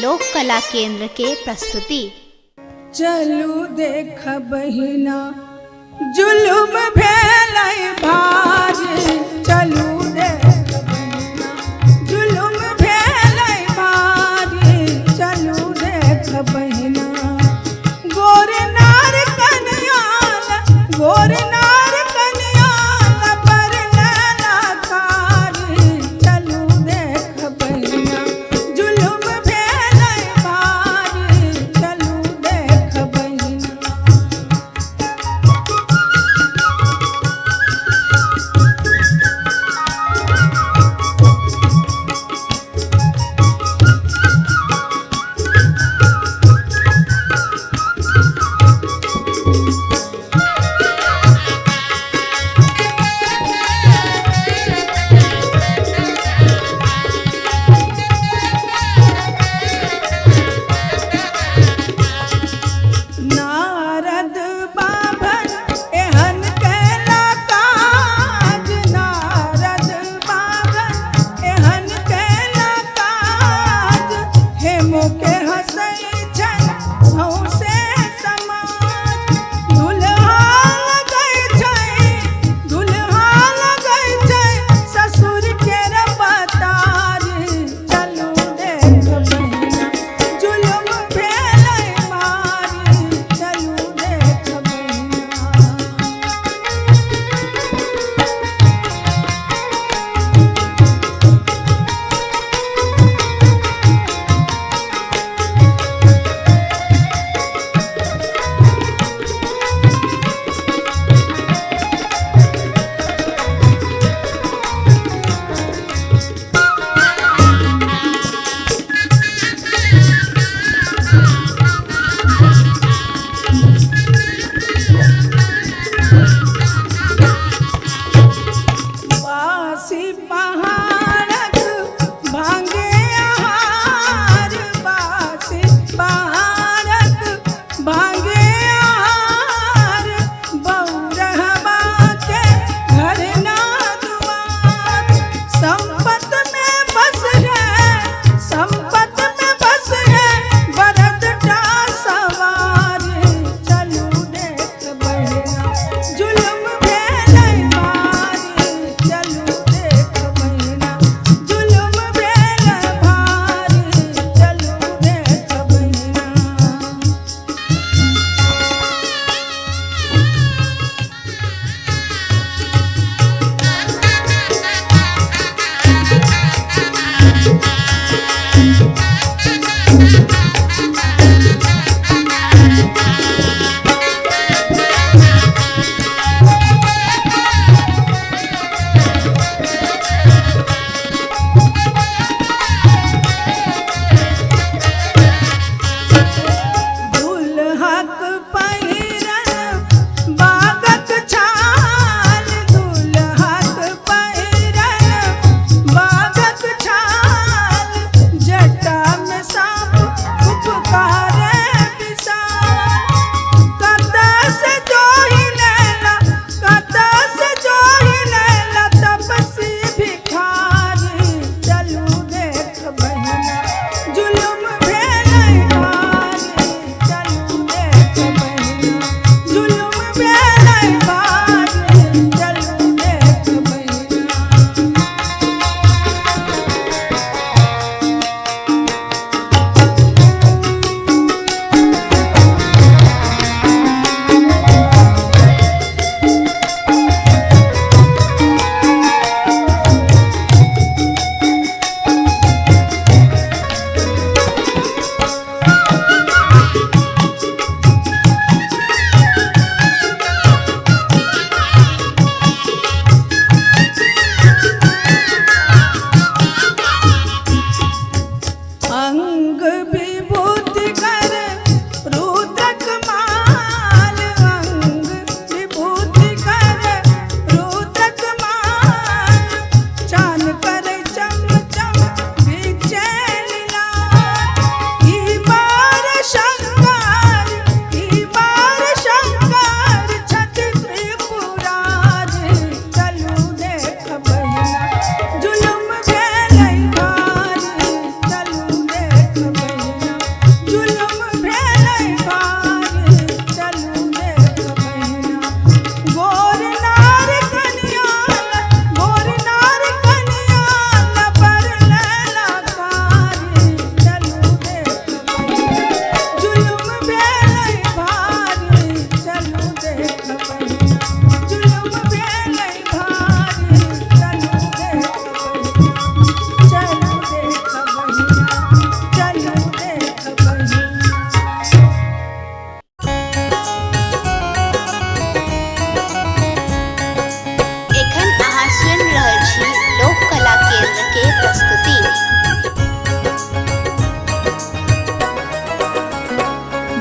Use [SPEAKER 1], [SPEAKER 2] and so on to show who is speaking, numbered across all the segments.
[SPEAKER 1] लोक कला केंद्र के प्रस्तुति।
[SPEAKER 2] चलू देख बहिना जुलुम भेलै भारी, चलू देख बहिना जुलुम भेलै भारी, चलू देख बहिना गोर नार कन्याल, गोर नार कन्याल पर नैना कारी, चलू देख बहिना जुलुम भेलै भारी, चलू देख बहिना।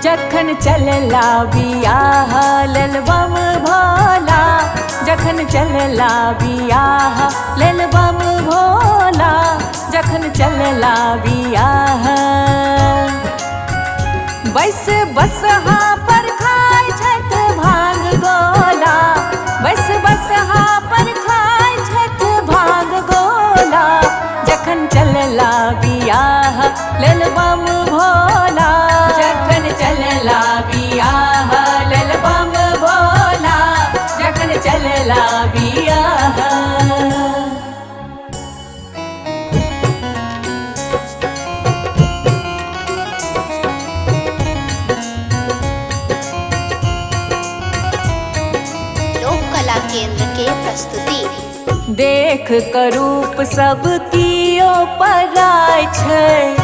[SPEAKER 3] जखन चलला बियाह लेल बम भोला, जखन चलला बियाह लेल बम भोला, जखन चलला बियाह। बैस बसहा पर खाय छत भांग गोला, बैस बसहा पर खाय छत भांग गोला, जखन चलला बियाह लेल बम भोला, जखन चलला बियाह लेल बम भोला, जखन चलला बियाह।
[SPEAKER 1] लोक कला केंद्र के प्रस्तुति।
[SPEAKER 3] देख क रूप सब कियो पराय छै,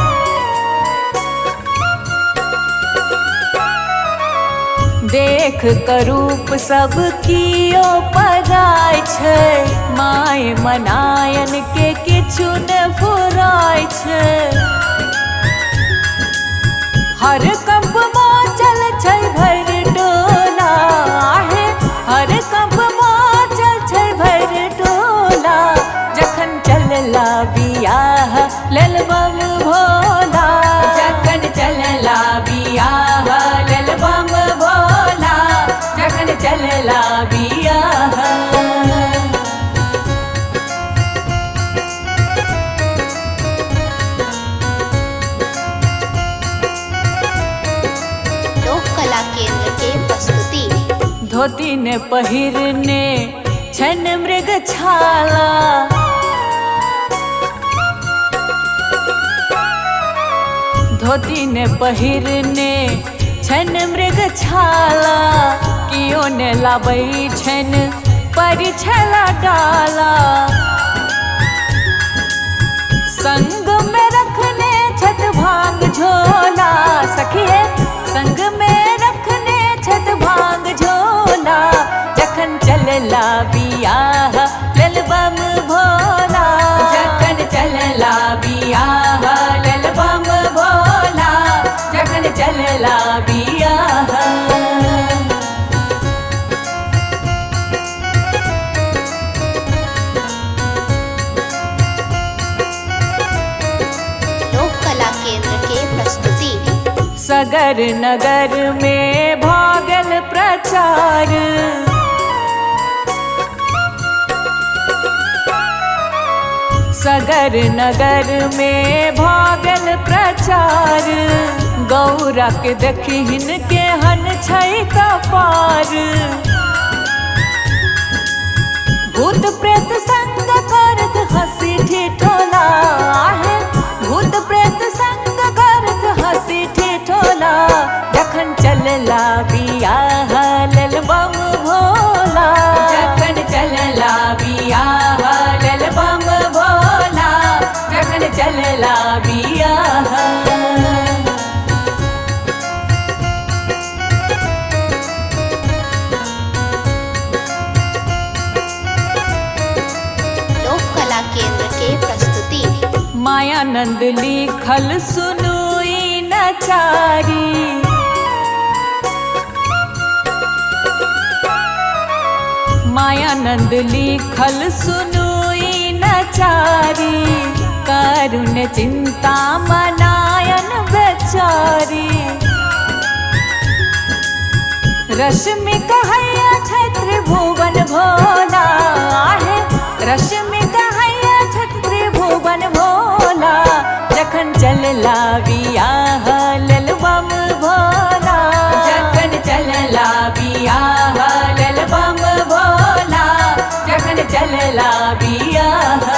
[SPEAKER 3] देख क रूप सब कियो पराय छै, माय मनायन के किछु न फुराय छै। हर कंप मचल छै भर टोला, आहे हर कंप मचल छै भर टोला, जखन चलला बियाह लेल बम भोला, जखन चलला बियाह लेल बम भोला, जखन चलला बियाह।
[SPEAKER 1] लोक कला केंद्र के प्रस्तुति।
[SPEAKER 3] धोती ने पहिरने छन मृग छाला, धोती ने पहिरने छन मृग छाला, कियो ने लाबै छन परिछला डाला, संग में रखने छत भांग झोला, सखिए संग में रखने छत भांग झोला, जखन चलला बियाह लेल बम भोला, जखन चलला बियाह लेल बम भोला, जखन चलला बियाह।
[SPEAKER 1] लोक कला केंद्र के प्रस्तुति।
[SPEAKER 3] सगर नगर में भागल प्रचार, सगर नगर में भागल प्रचार, गौरा के देखिन के हन छै कपार। भूत प्रेत संग करत हंसी ठिठोला, आहे भूत प्रेत संग करत हंसी ठिठोला, जखन चलला बियाह लेल बम भोला, जखन चलला बियाह लेल बम भोला, जखन चलला बियाह।
[SPEAKER 1] लोक कला केंद्र के प्रस्तुति।
[SPEAKER 3] मायानंद लिखल सुनुई नचारी, मायानंद लिखल सुनुई नचारी, करुण चिंता मनायन बेचारी। रश्मि कहैया छै त्रिभुवन भोला, आहे रश्मि कहैया छै त्रिभुवन भोला, जखन चलला बियाह लेल बम भोला, जखन चलला बियाह लेल बम भोला, जखन चलला बियाह।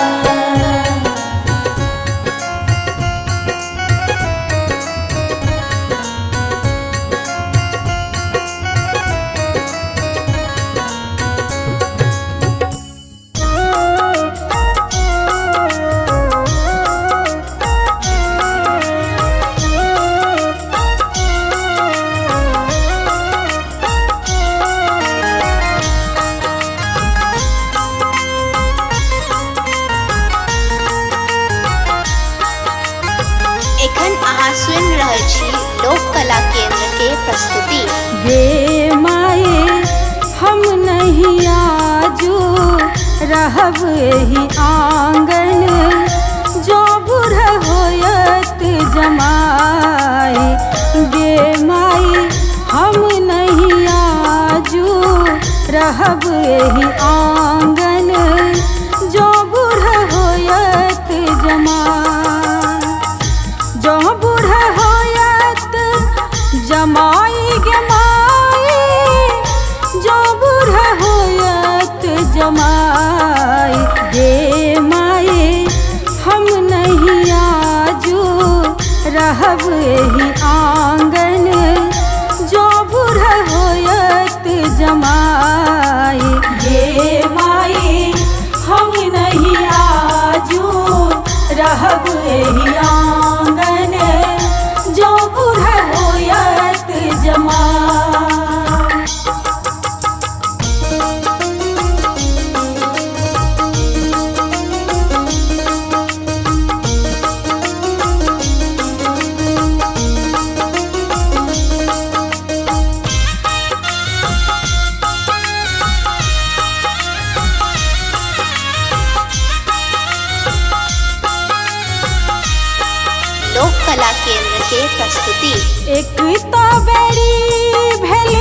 [SPEAKER 1] अहाँ सुनि रहल छी लोक कला केंद्र के प्रस्तुति।
[SPEAKER 3] गे माए हम नहीं आजू रहब एही आंगन, जो बूढ़ होयत जमाई। गे माई हम नहीं आजू रहब एही आंगन, जो बूढ़ होयत जमाई। जो बूढ़ होयत जमाई गे माई, जो बूढ़ होयत जमाई। गे माई हम नहीं आजू रहब एही आंगन, जो बूढ़ होयत जमाई। गे माई हम नहीं आजू रहब एही आंगन, जो बूढ़ होयत जमाई।
[SPEAKER 1] लोक कला केंद्र के प्रस्तुति।
[SPEAKER 3] एक तो बेरी भेल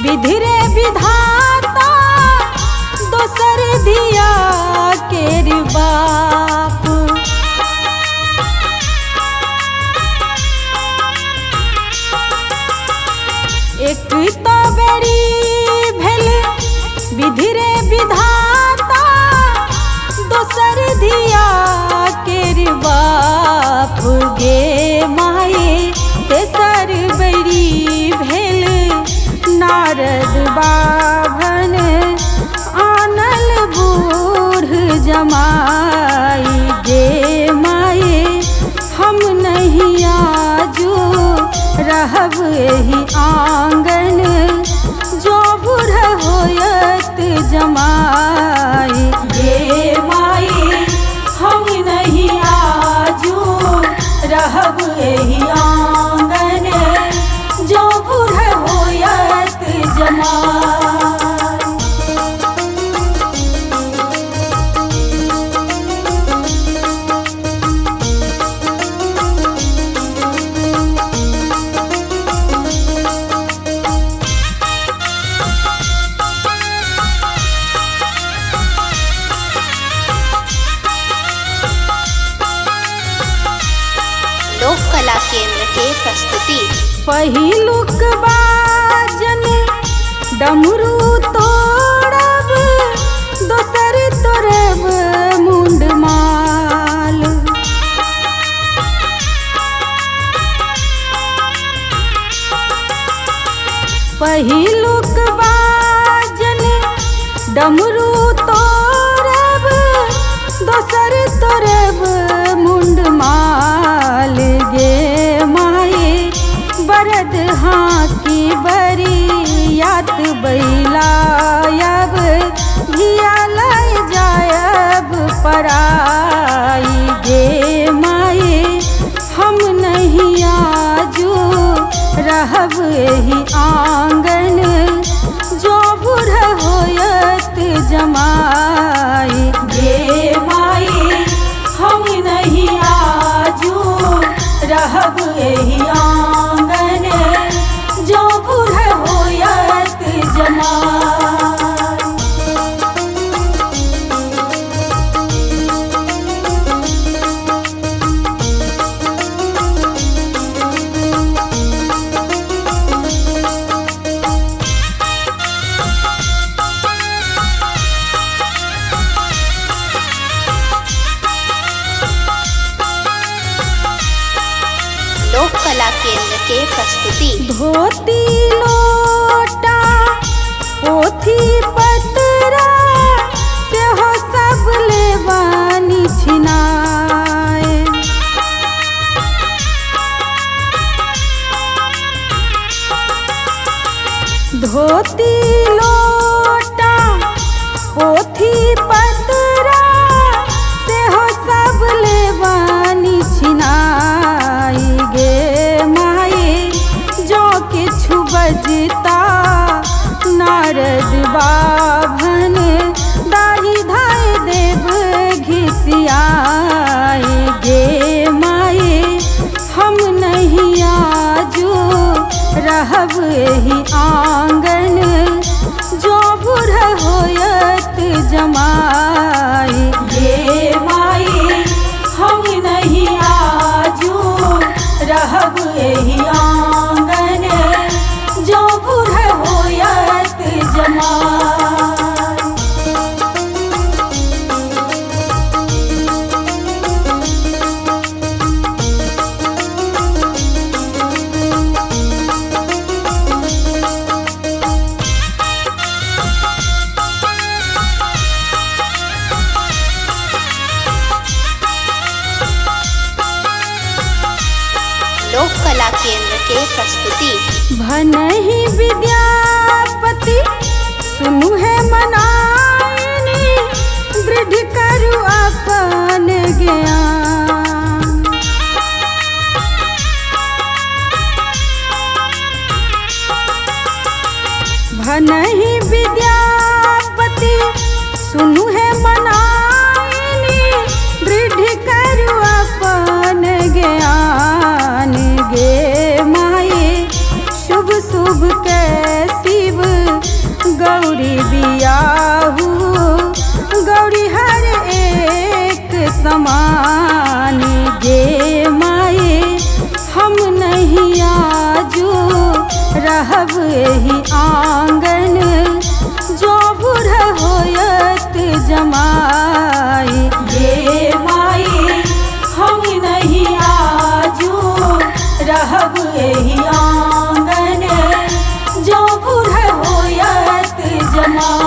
[SPEAKER 3] विधि रे विधाता, दोसर धिया केर बाप। एक तो बेरी भेल विधि रे विधाता, दोसर धिया केर बाप। गे माई तेसर बेरी भेल नारद बाभन, आनल बूढ़ जमाई। गे माई हम नहीं आजू रहब एही आंगन, जो बूढ़ होयत जमाई। गे माई हम नहीं आजू रहब एही आंगन, जो बूढ़ होयत जमाई।
[SPEAKER 1] लोक कला केंद्र के प्रस्तुति।
[SPEAKER 3] पहिलुक बाजन डमरू तोड़ब, दोसर तोड़ब मुंड माल। पहिलुक बाजन डमरू तोड़ब, दोसर तोड़ब मुंड माल। गे माई बरद हाकी बरियात बैलायब, धिया लय जायब पराई। गे माई हम नहीं आजू रहब एही आंगन, जो बूढ़ होयत जमाई। गे माई हम नहीं आजू रहब एही आंगन, जो बूढ़ होयत जमाई।
[SPEAKER 1] लोक कला केंद्र के प्रस्तुति।
[SPEAKER 3] धोती लोटा पोथी पतरा, से हो सब लेवानी छिनाए। धोती लोटा पोथी पतरा, से हो सब लेवानी छिनाई। गे रहब एही आंगन जो बुढ़ होयत जमाई। ये माई हम नहीं आजू रहब एही आंगन जो बुढ़ होयत जमाई।
[SPEAKER 1] लोक कला केंद्र के प्रस्तुति।
[SPEAKER 3] भनहि विद्यापति सुनु है मनाइनी दृढ़ करु अपन ज्ञान। भनहि विद्यापति सुनु है मनाइनी दृढ़ करु अपन ज्ञान। गे माये शुभ शुभ के शिव गौरी बियाहू गौरी हर एक समान। गे माये हम नहीं आजू रहब एही आंगन जो बुढ़ होयत जमाई। गे माये हम नहीं आजू रहब एही आंगन जो बुढ़ होयत जमाई।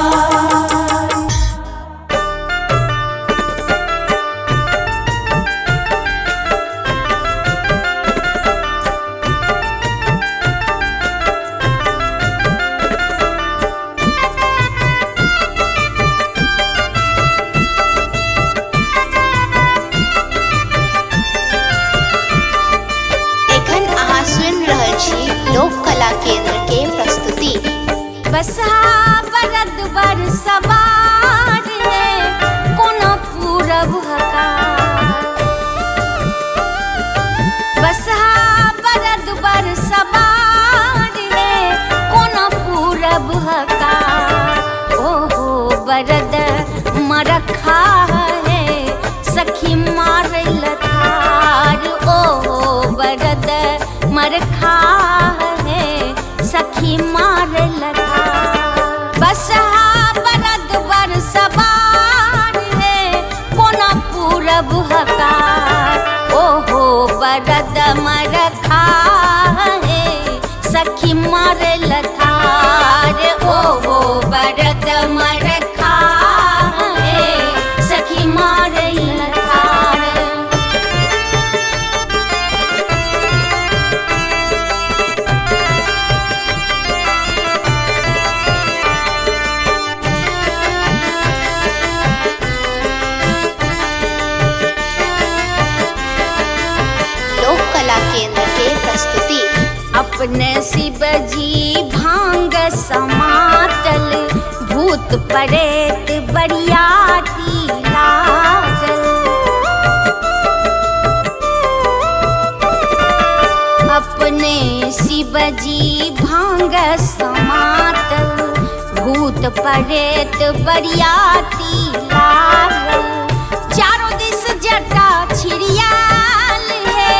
[SPEAKER 1] लोक कला केंद्र के प्रस्तुति।
[SPEAKER 3] बसहा बरद बर सवार है कोनो पूरब हकार। बसहा बरद बर सवार है कोनो पूरब हकार। ओहो बरद मरखा है सखी मारल थार। ओहो बरद मरखा है सखी मारल थार। बसहा बरद बर सवार है कोना पूरब हकार। ओहो बरद मरखा है सखी मारल थार। ओहो बरद मरखा है सखी मारल थार।
[SPEAKER 1] केंद्र के प्रस्तुति।
[SPEAKER 3] अपने शिव जी भांग समातल भूत प्रेत बरियाती लागल। अपने शिव जी भांग समातल भूत प्रेत बरियाती लागल। चारों दिस जटा छिड़ियाल है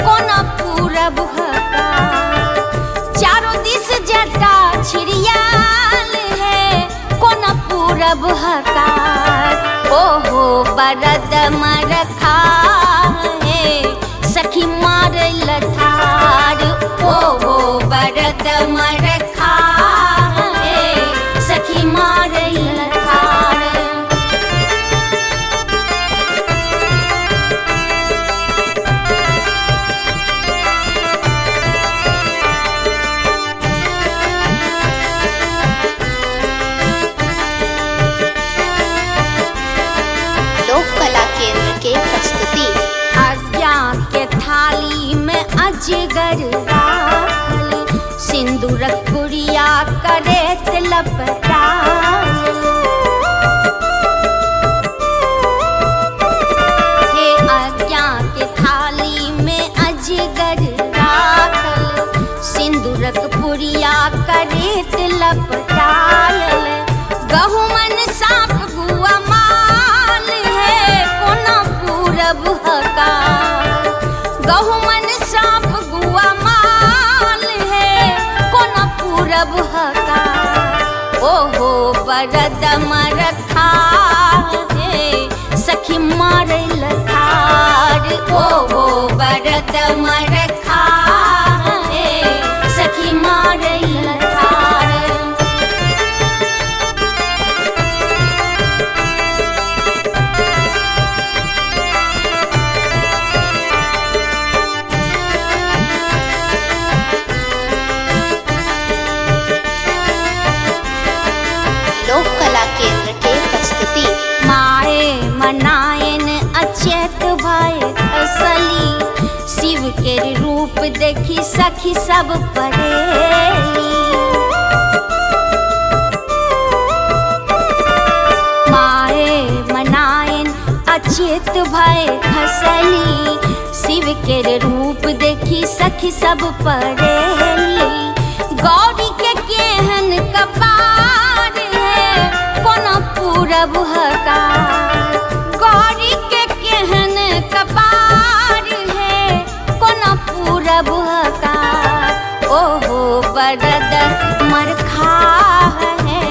[SPEAKER 3] कोना पूरब हकार। चारों दिस जटा छिड़ियाल है कोना पूरब हकार। ओहो बरद मरखा है सखी मारल थार। ओहो बरद मरखा है सखी मारल थार। अजगर राखल सिंदूरक पुड़िया करेत लपटाल। हे आज्ञा के थाली में अजगर राखल सिंदूरक परेत लपटायल। गहुमन साप गुआ माल है कोना पूरब हकार। गहुमन साप गुआ माल है कोना पूरब हकार। ओहो बरद मरखा है सखी मारल थार। ओहो बरद मरखा है सखी मारल थार।
[SPEAKER 1] लोक कला केंद्र के प्रस्तुति।
[SPEAKER 3] माए मनायन अचेत भय खसली। शिव के रूप देखी सखी सब परेली। माए मनायन अचेत भय खसली। शिव के रूप देखी सखी सब परेली। गौरी के केहन कपार है कोना पूरब हकार। गौरी के केहन कपार है कोना पूरब हकार। ओहो बरद मरखा है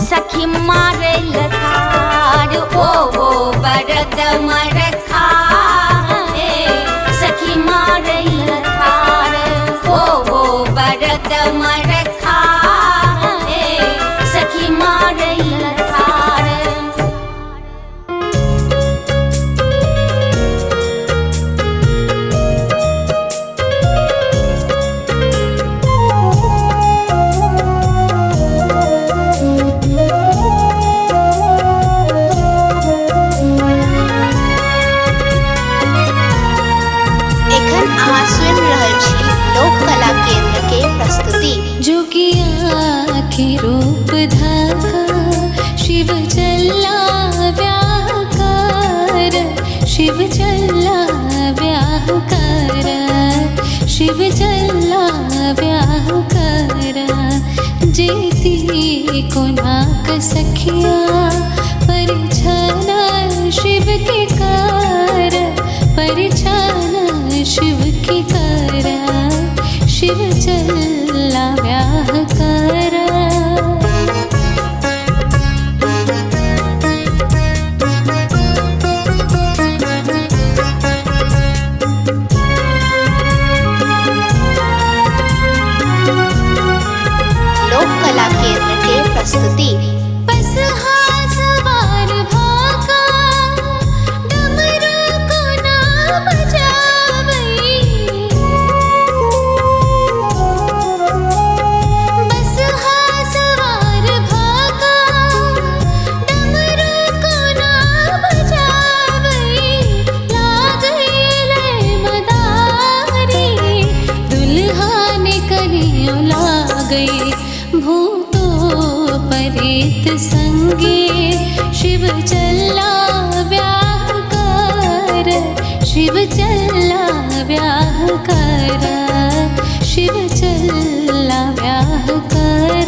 [SPEAKER 3] सखी मारल थार। ओहो बरद मरखा है सखी मारल थार। ओहो बरद मरखा है सखी मारल थार।
[SPEAKER 1] एखन अहाँ सुनि रहल छी लोक कला केंद्र के प्रस्तुति।
[SPEAKER 4] जोगिया के रूप धाका शिव चला व्याकार। शिव चला व्याकार। शिव चला व्याकार। जेती कोनाक सखिया परिछाना शिव के कार। परिछाना शिव की कारा। शिव चला व्याकार।
[SPEAKER 1] लोक कला केंद्र के प्रस्तुति।
[SPEAKER 4] बस हाथ सवार भाका डमरू को ना बजावई। बस हाथ सवार भाका डमरू को ना बजावई। लागले मदारी दुल्हा ने करियो लागई। भूतो परेत संगे शिव चला व्याकार। शिव चला व्याकार। शिव चला व्याकार।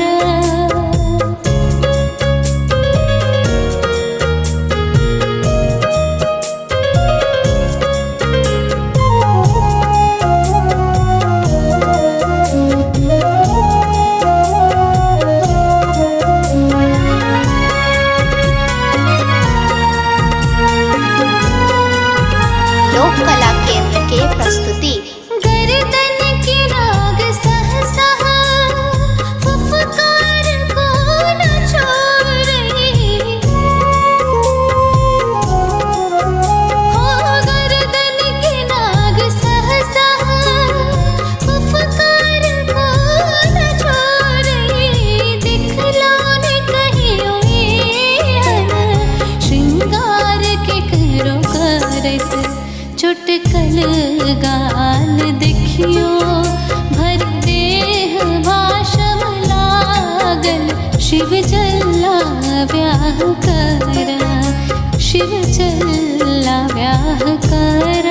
[SPEAKER 1] लोक कला केंद्र के प्रस्तुति।
[SPEAKER 4] गर्दन की नाग सहसा फुफकार को न छोड़ई। हो गर्दन की नाग सहसा फुफकार को न छोड़ई। दिखलो ने कहियो श्रृंगार के करो करत। चुटकल गाल देखियो भर देह भाषम लागल। शिव चला व्याकार। शिव चला व्याकार।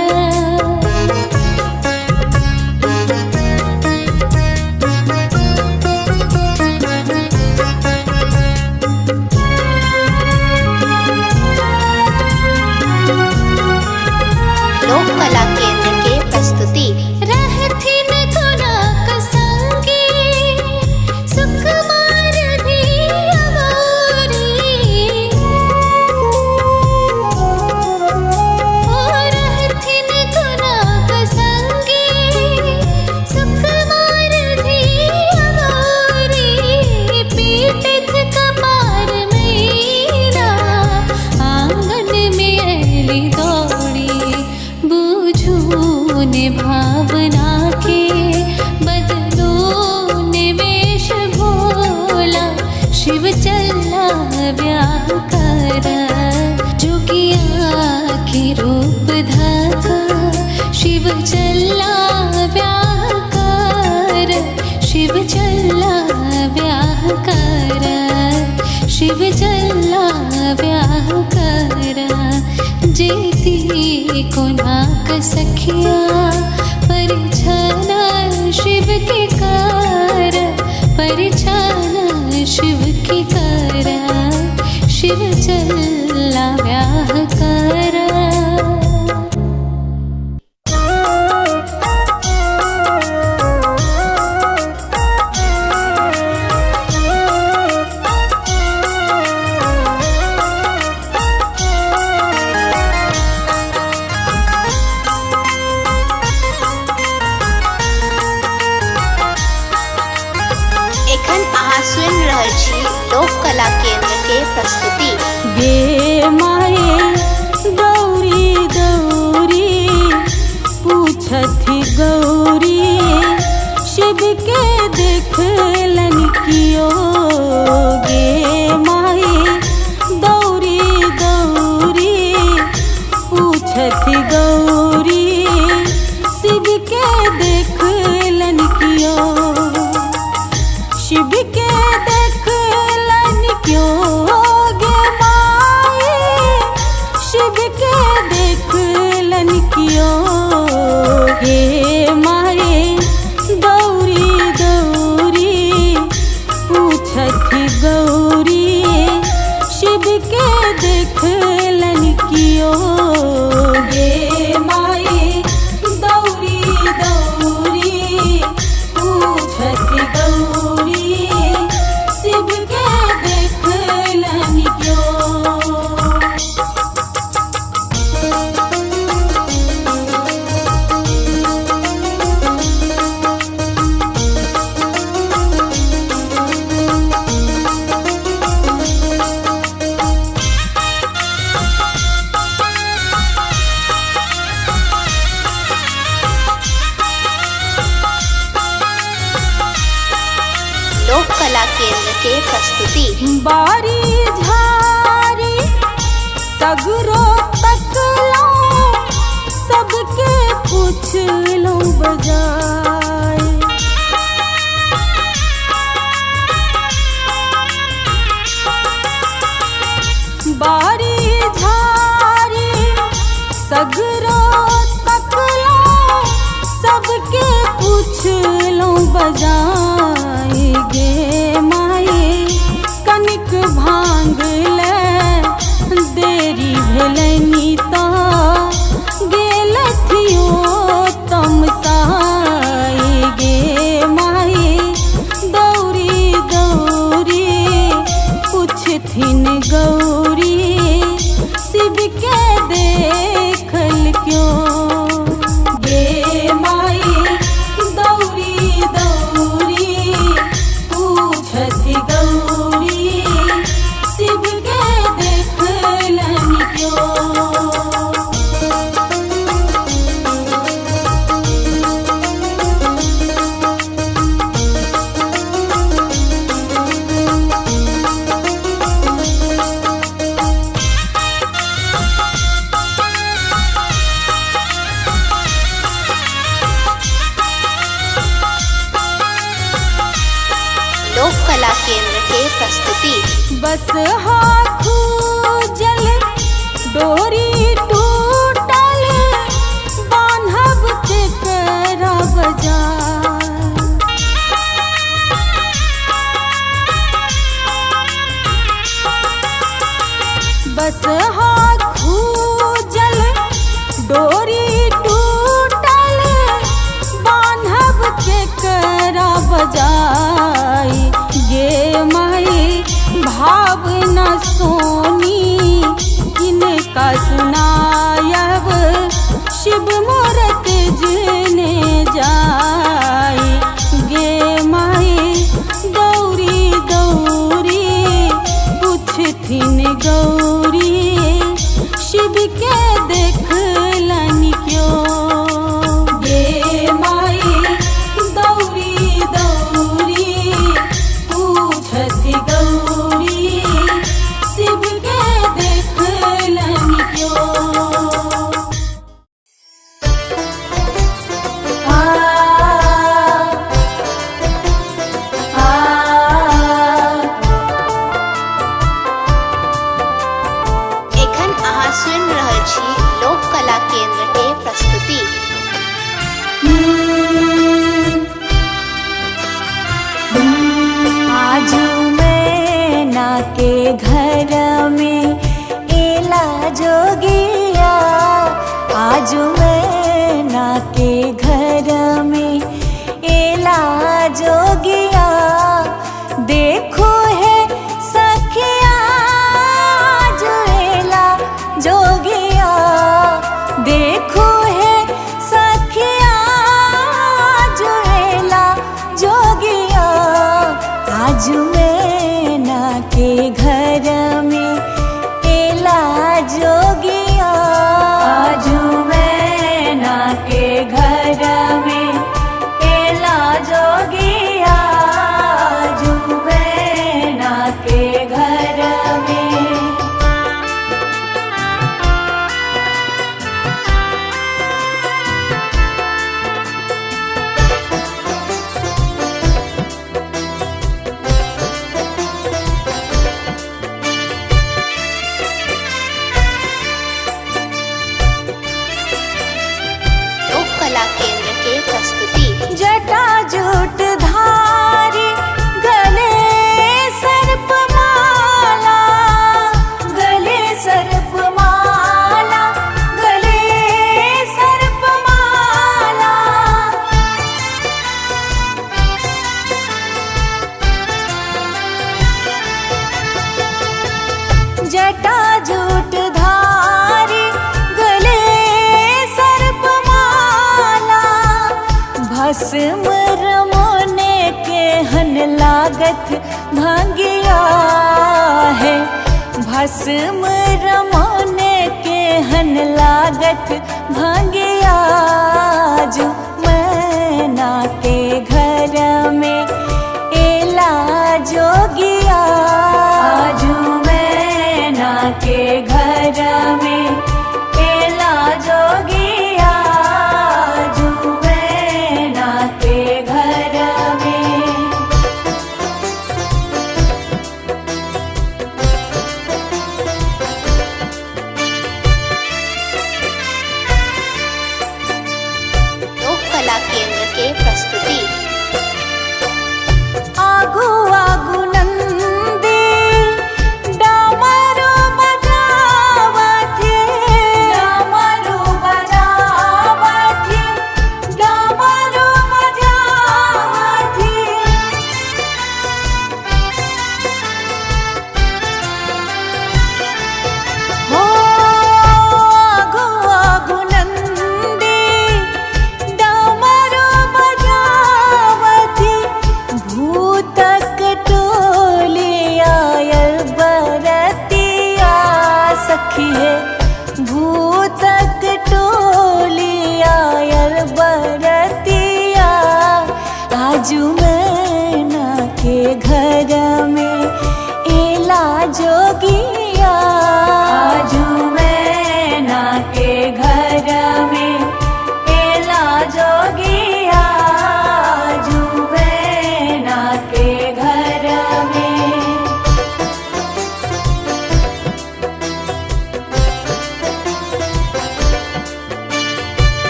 [SPEAKER 4] में भावना के बदलो निवेश भोला शिव चला ब्याह कर जोगिया के रूप धाका शिव चला ब्याह कर शिव चला ब्याह कर शिव चला ब्याह कर जेती को नाक सखिया परिछाना शिव के कर परिछाना शिव के कर शिव चला ब्याह कर
[SPEAKER 1] सुनि रहल छी लोक कला केंद्र के प्रस्तुति।
[SPEAKER 2] गे माए दौरी दौरी पूछथी गौरी शिव के देखलन कियो गे माए दौरी दौरी पूछथी गौरी शिव के देखलन कियो शिव के देखलन क्यों गे माए शिव के देखलन क्यों गे माए दौरी दौरी पूछथी गौरी शिव के देखलन क्यों गे माए दौरी दौरी पूछथी गौरी शिव के देखलन क्यों
[SPEAKER 1] लोक कला केंद्र के प्रस्तुति।
[SPEAKER 2] बारी झारी सगरो तकलो सबके पूछलो बजाय बारी झारी सगरो तकलो सबके पूछलो बजाय गे माए कनिक भांग ले देरी भेलनी ता गेलथियो तमसाए गे माए दौरी दौरी पूछथिन गौरी शिव के देखल क्यों गे माए दौरी दौरी पूछथी गौरी शिव के देखलन क्यों
[SPEAKER 1] लोक कला केंद्र के प्रस्तुति।
[SPEAKER 2] बस हाथू जल डोरी टूटल बान्हब के करा बजार बस हाथू जल डोरी टूटल बान्हब के करा बजाय गे माए भावना आज मैना के घर में एला जोगिया, आज मैना के घर में एला जोगिया, आज मैना के घर में।
[SPEAKER 1] लोक कला केंद्र के प्रस्तुति।
[SPEAKER 2] जटा जूट धारी गले सर्प माला, गले सर्प माला, गले सर्प माला। जटा जूट धारी गले सर्प माला, भस्म रमोने के हन लागत भंगिया है, भस्म रमोने के हन लागत भंगिया। जो मैना के घर में एला जोगिया, आज मैना के घर में एला जोगिया, आज मैना के घर में।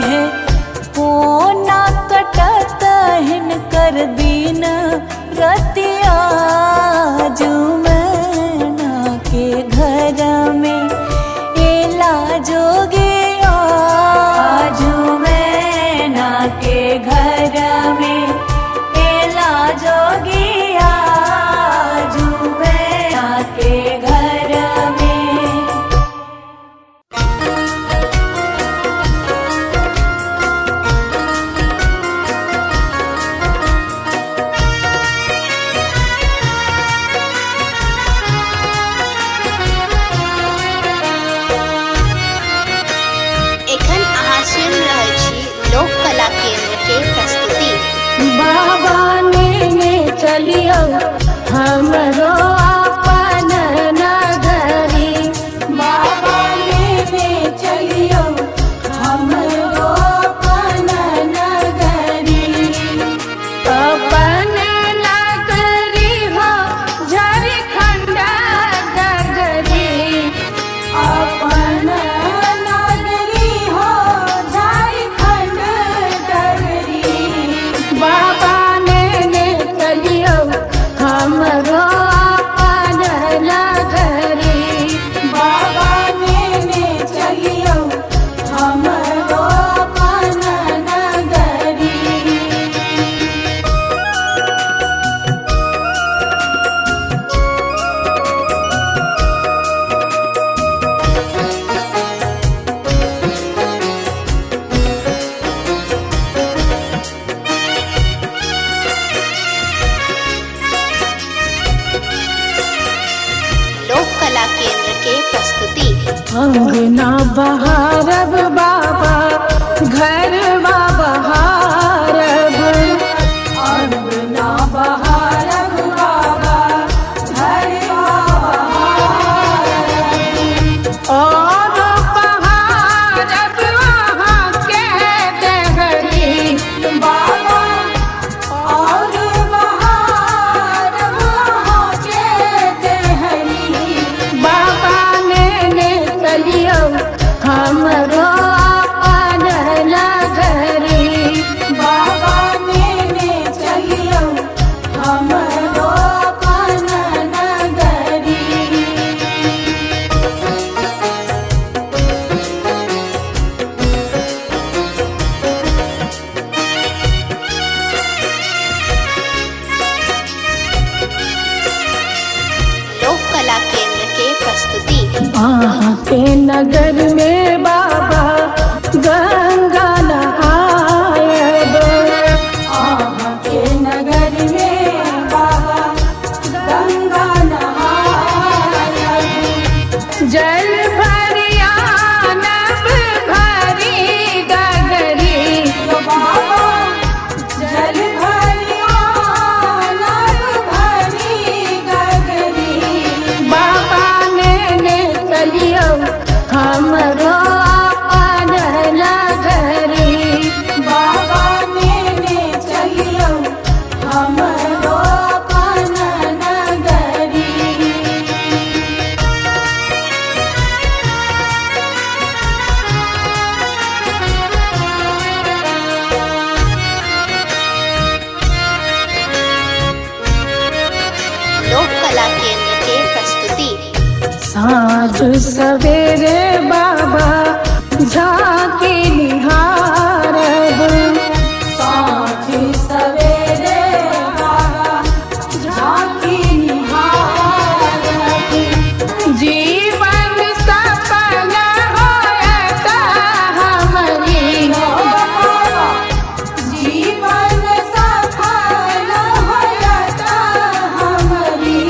[SPEAKER 2] है कोना कटत हिनकर दिन रतिया जुमना के घर में एला जोगिया जुमना के घर में एला जोगिया जुमना के घर में।
[SPEAKER 1] एखन अहाँ सुनि रहल छी लोक कला केंद्र के प्रस्तुति।
[SPEAKER 5] बाबा ने चलियो हमरो अपन नगरी।
[SPEAKER 2] बाबा लेने चलियो हमरो अपन नगरी।
[SPEAKER 5] अपन नगरी हो झारखंड नगरी।
[SPEAKER 2] अपन नगरी हो झारखंड नगरी।
[SPEAKER 5] बाबा ने चलियो हमरो अपन नगरी।
[SPEAKER 2] बाबा लेने चलियो हमरो अपन नगरी।
[SPEAKER 1] लोक कला केंद्र के प्रस्तुति।
[SPEAKER 5] अंगना बहारब बाबा घरवा बहारब।
[SPEAKER 2] अंगना बहारब बाबा घरवा बहारब।
[SPEAKER 5] और बहारब वहाँ के देहरी।
[SPEAKER 2] बाबा और बहारब वहाँ के देहरी।
[SPEAKER 5] बाबा ने चलियो हमरो अपन नगरी।
[SPEAKER 2] बाबा लेने चलियो हमरो अपन नगरी।
[SPEAKER 1] लोक कला केंद्र के प्रस्तुति।
[SPEAKER 5] वहाँ के नगर में बाबा गंगा नहायब।
[SPEAKER 2] आहाँ के नगर में बाबा गंगा नहायब।
[SPEAKER 5] जल भरिया नब भरी गगरी।
[SPEAKER 2] बाबा जल भरिया नभ भरी गगरी।
[SPEAKER 5] बाबा ने चलियो हमरो अपन नगरी।
[SPEAKER 2] बाबा लेने चलियो हमरो अपन नगरी।
[SPEAKER 1] लोक कला केंद्र के प्रस्तुति।
[SPEAKER 5] साँझ सवेरे बाबा झांकी निहारब।
[SPEAKER 2] साँझ सवेरे बाबा झांकी निहारब।
[SPEAKER 5] जीवन सफल होयत हमरी।
[SPEAKER 2] जीवन सफल होयत हमरी।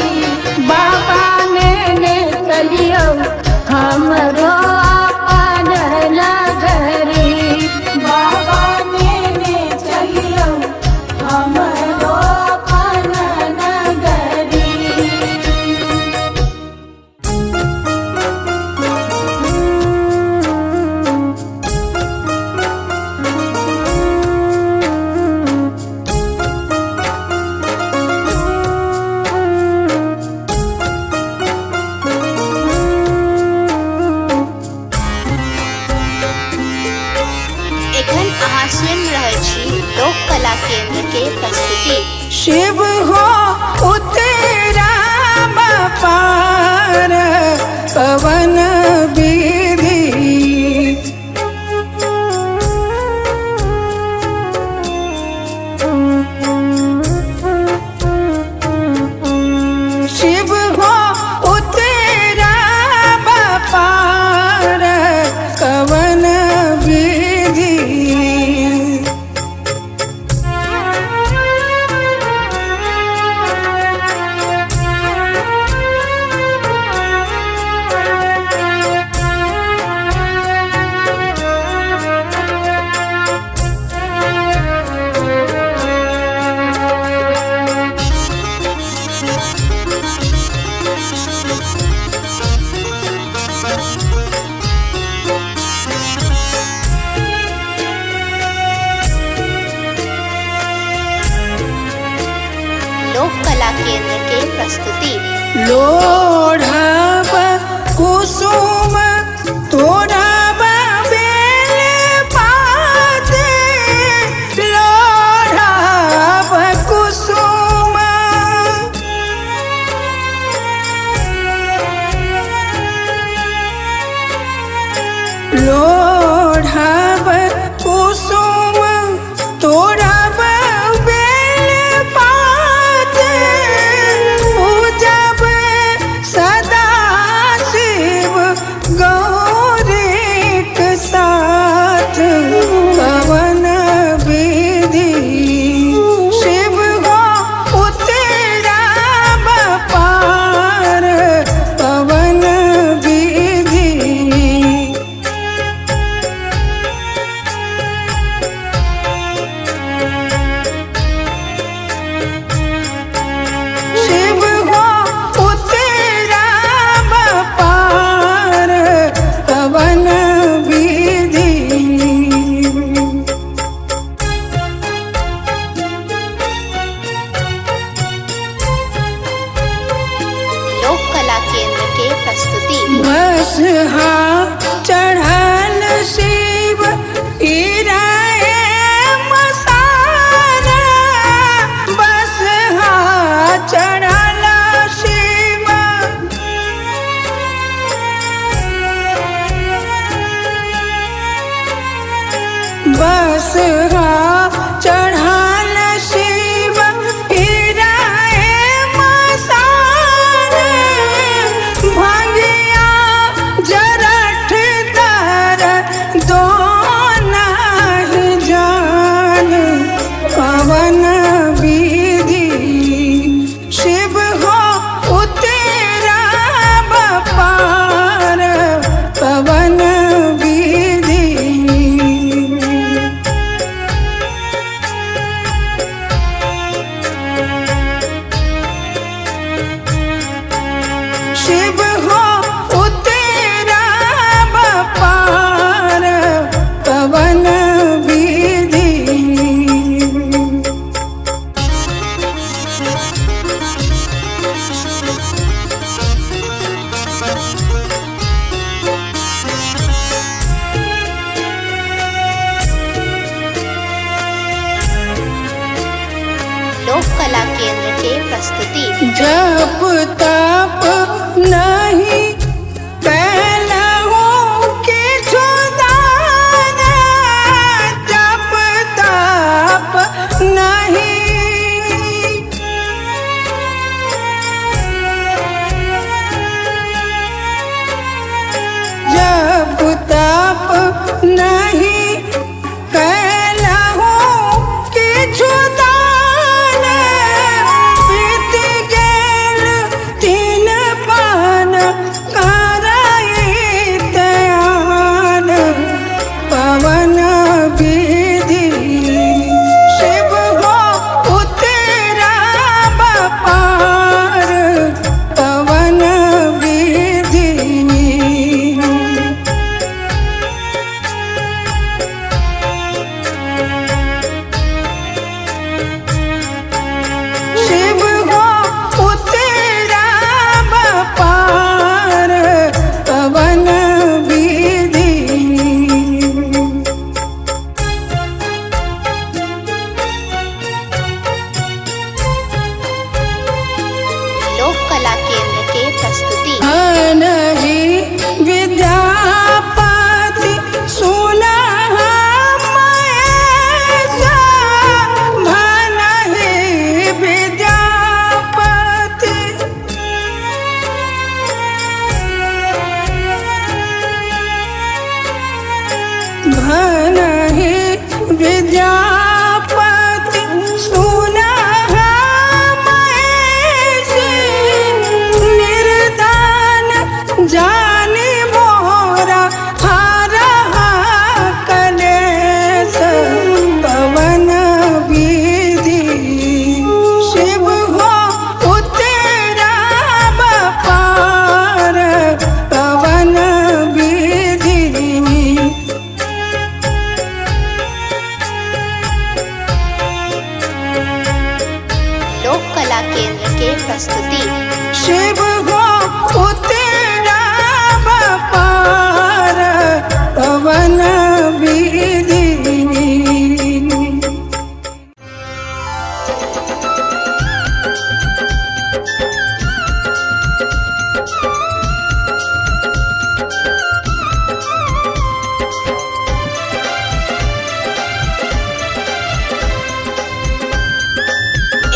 [SPEAKER 5] बाबा ने चलियो हमरो अपन नगरी।
[SPEAKER 1] एखन अहाँ सुनि रहल छी लोक कला केंद्र के प्रस्तुति।
[SPEAKER 5] शिव हो उतेरा पार पवन विधि, शिव हो उतेरा पार पवन विधि।
[SPEAKER 1] लोक कला केंद्र के प्रस्तुति।
[SPEAKER 5] लोढ़ब कुसुम तोड़ब बेल पाते, लोढ़ब कुसुम लोढ़ब कुसुम तोड़ब बेल पाते, पूजब सदा शिव गौरीक साथ पवन विधि। शिव हो उतेरा पार पवन विधि, शिव हो उतेरा पार पवन विधि।
[SPEAKER 1] लोक कला केंद्र के प्रस्तुति।
[SPEAKER 5] बस चढ़ल शिव इराए मसारा, बस चढ़ल शिव, बस चढ़ल शिव इराए मसारा, भंगिया जरठ दर दोना जान पवन विधि। शिव हो उतेरा पार पवन विधि, शिव हो उतेरा पार पवन विधि।
[SPEAKER 1] लोक कला केंद्र के प्रस्तुति।
[SPEAKER 5] जप तप नहीं कैलहु किछु दान, जप तप नहीं, जप तप नहीं कैलहु किछु दान, प्रीति
[SPEAKER 1] लोक कला केंद्र के प्रस्तुति।
[SPEAKER 5] शिव हो उतरा पार पवन विधि।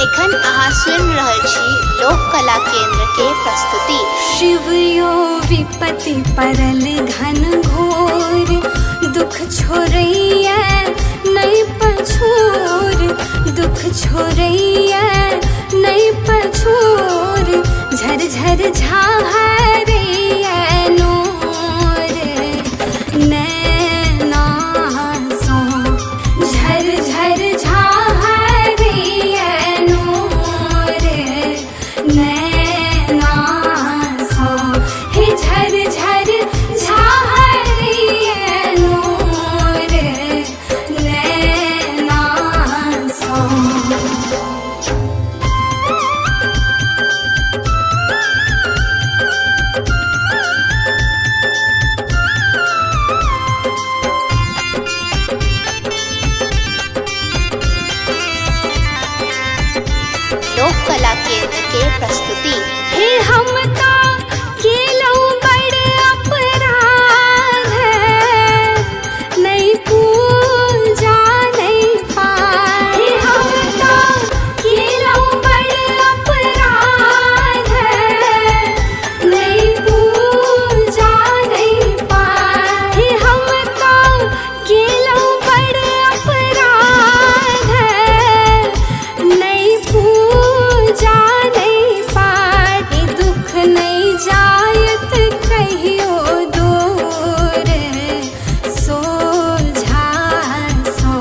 [SPEAKER 1] एखन अहाँ सुनि रहल छी लोक कला केंद्र के प्रस्तुति।
[SPEAKER 3] शिव यो विपत्ति परल घन घोर, दुख छोड़ैया नहीं पछोर, दुख छोड़ैया नहीं पछोर, झर झर झाहरैया नोर नैना सो, झर झर झाहरैया नोर नैना सो, हे झर झर झाहरैया नोर नैना सो।
[SPEAKER 1] लोक कला केंद्र के प्रस्तुति।
[SPEAKER 3] हे हमका केलऊ बड़ अपराध, नहीं पूजा नहीं पार। हे हमका केलऊ बड़ अपराध, नहीं पूजा नहीं पार। हे हमका केलऊ बड़ अपराध, नहीं पूजा नहीं पार। ये दुख नहीं जायत कहियो दूर, सोझा सो,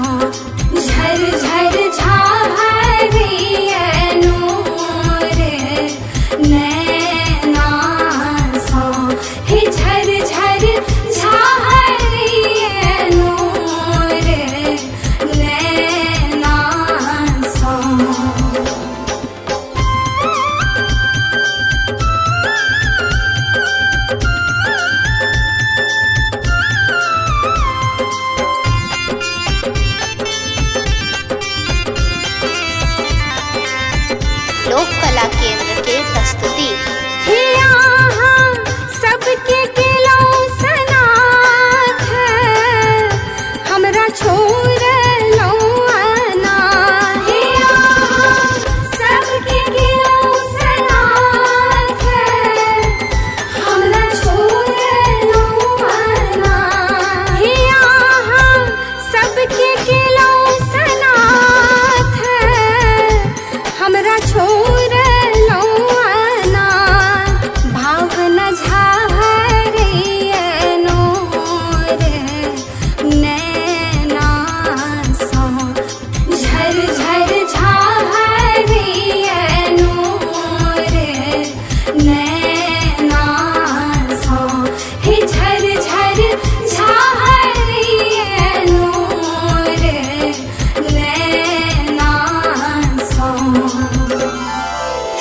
[SPEAKER 3] झर झर झाहरैया नोर नैना सो, हे झर झर झाहरैया नोर नैना सो।
[SPEAKER 1] लोक कला केंद्र के प्रस्तुति।
[SPEAKER 3] हे यहाँ सबके केलऊ सनाथ, हमरा छोड़ लौआना। हे यहाँ सबके केलऊ सनाथ, हमरा छोड़ लौआना। हे यहाँ सबके केलऊ सनाथ, हमरा छोड़ लौआना। भावना झाहरैया नोर नैना सो, झर झर झाहरैया नोर नैना सो, हे झर झर झाहरैया नोर नैना सो।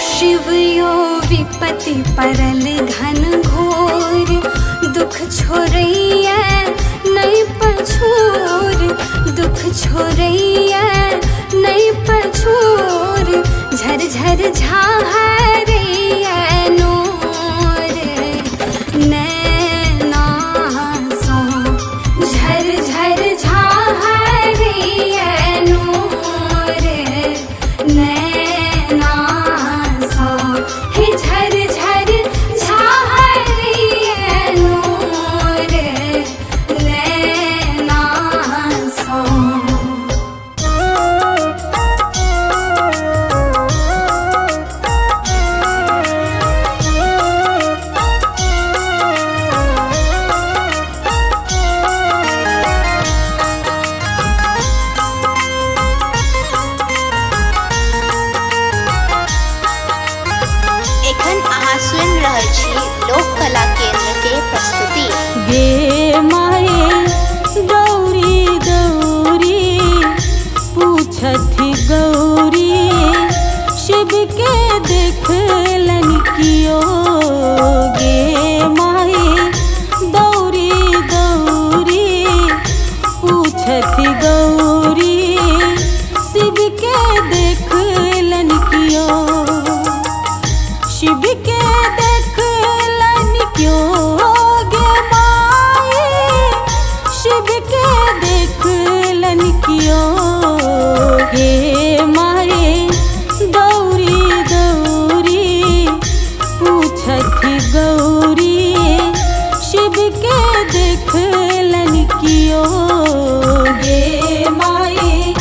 [SPEAKER 3] शिव यो विपत्ति परल घन घोर, दुख छोड़ैया नहीं पछोर, दुख छोड़ैया नहीं पछोर, झर झर झाहरैया नोर नैना सो, झर झर झाहरैया नोर नैना सो, हे झर झर झाहरैया नोर नैना सो।
[SPEAKER 1] एखन अहाँ सुनि रहल छी लोक कला केंद्र के प्रस्तुति।
[SPEAKER 2] गे माए गौरी गौरी पूछथि गौरी, शिव पूछथी गौरी शिव के देखलन कियो, शिव के देखलन क्यों गे माई, शिव के देखलन क्यों गे माई। दौरी दौरी पूछथी गौरी शिव के देखलन कियो गे माई।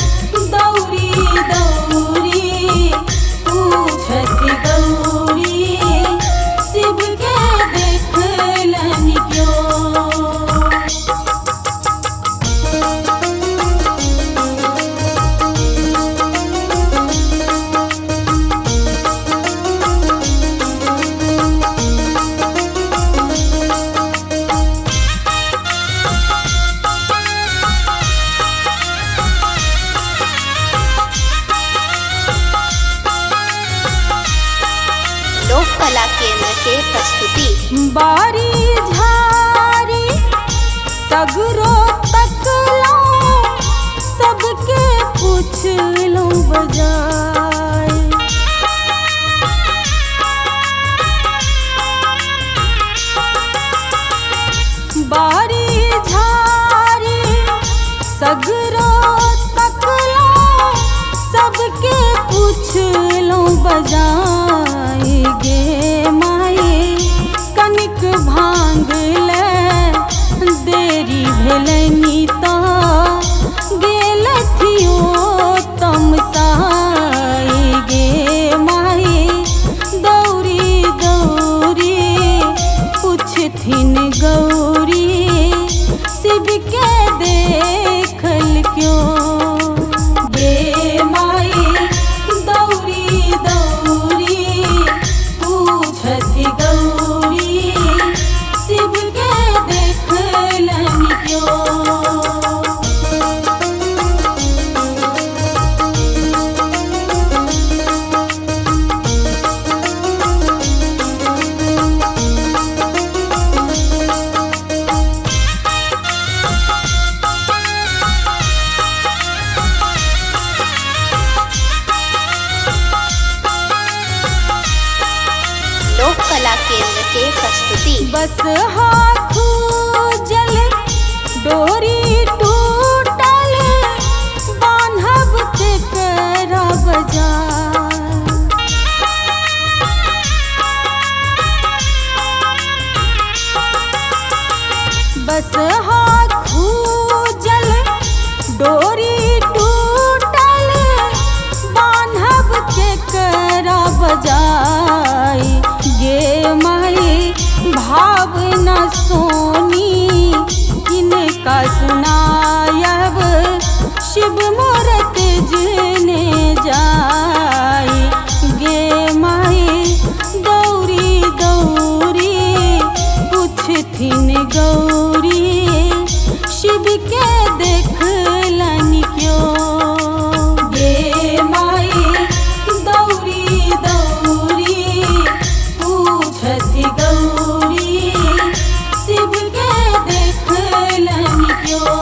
[SPEAKER 2] दौरी दौरी पूछथी गौरी शिव के देखलन क्यों।
[SPEAKER 1] लोक कला केंद्र के प्रस्तुति।
[SPEAKER 2] बारी झारी सगरो तकलो, सबके पूछलो बजाय। बारी झारी सगरो तकलो, सबके पूछलो बजाय गे माई। कनिक भांग ले देरी भेलनी तो गेलथियो तमसाई गे माई। दौरी दौरी पूछथिन गौरी शिव के देखल क्यों गे माई। दौरी दौरी पूछथी गौरी शिव के देखलन क्यों।
[SPEAKER 1] लोक कला केंद्र के प्रस्तुति।
[SPEAKER 2] बस हाथू जल डोरी टूटल, बान्हब ते करा बजार। बस हाथू जल डोरी टूटल, बान्हब ते करा बजाय गे माई। भावना सोनी किनका सुनायब, शिव मूरत जने जाय गे माई। दौरी दौरी पूछथिन गौरी शिव के देखलन क्यों गे माई। दौरी दौरी पूछथी गौरी शिव के देखलन क्यों।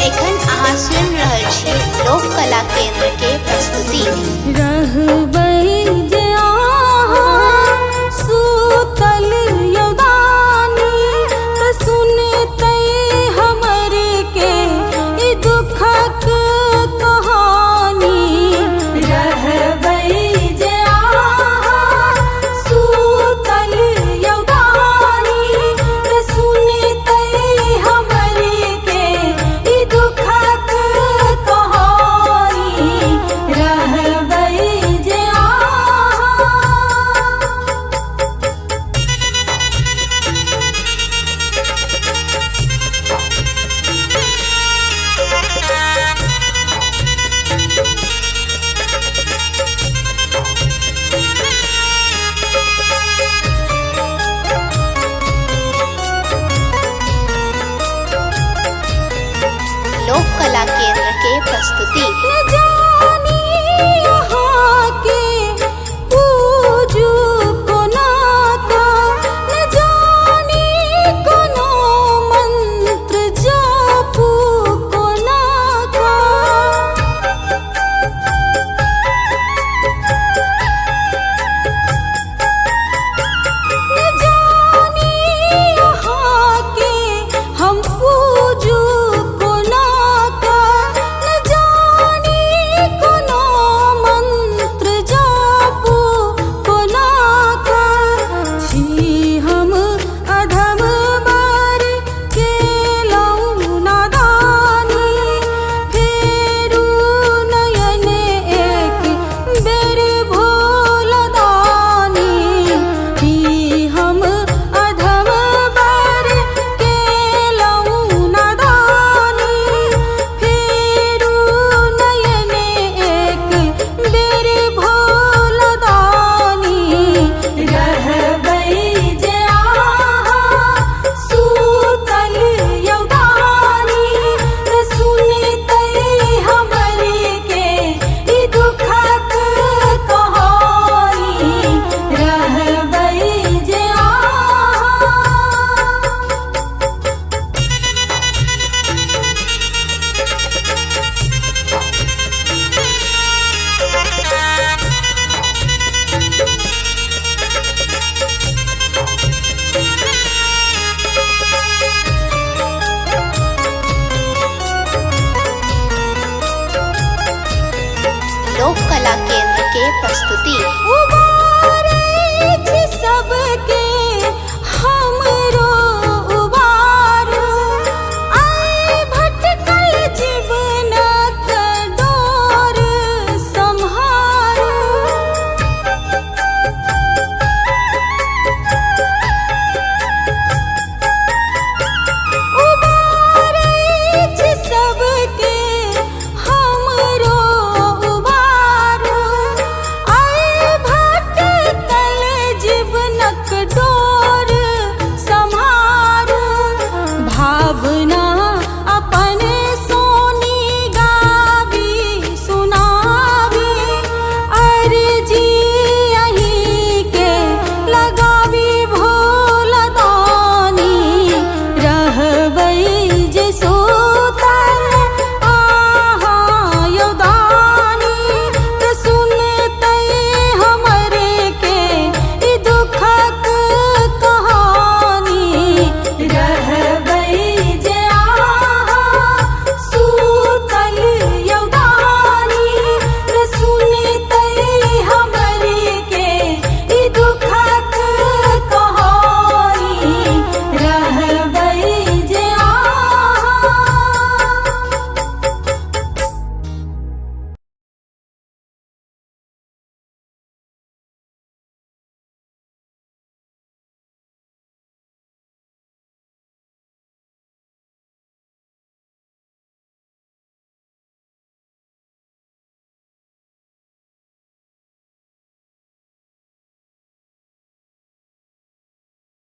[SPEAKER 1] एखन अहाँ सुनि रहल छी लोक कला केंद्र के प्रस्तुति।
[SPEAKER 2] रहबै जे अहाँ सूतल यौदानी, त सुनतै हमरे के ई दुखक कहानी। रहबै जे अहाँ सूतल यौदानी, त सुनतै हमरे के ई दुखक कहानी। रहबै जे
[SPEAKER 1] लोक कला केंद्र के प्रस्तुति।
[SPEAKER 2] न जानी यहाँ के पूजू कोना का, न जानी कोनो मंत्र जापू कोना का। न जानी यहाँ के हम पूजू कोना का, न जानी कोनो मंत्र जापू कोना का। छी हम अधम बर के लऊ नादानी, फेरू नयन एक बेर भोलदानी। ही हम अधम बर के लऊ नादानी, फेरू नयन एक बेर भोलदानी। रहबै जे आहाँ सूतल यौदानी, त सुनतै हमरे के ई दुखक कहानी। रहबै जे आहाँ।
[SPEAKER 1] लोक कला केंद्र के प्रस्तुति।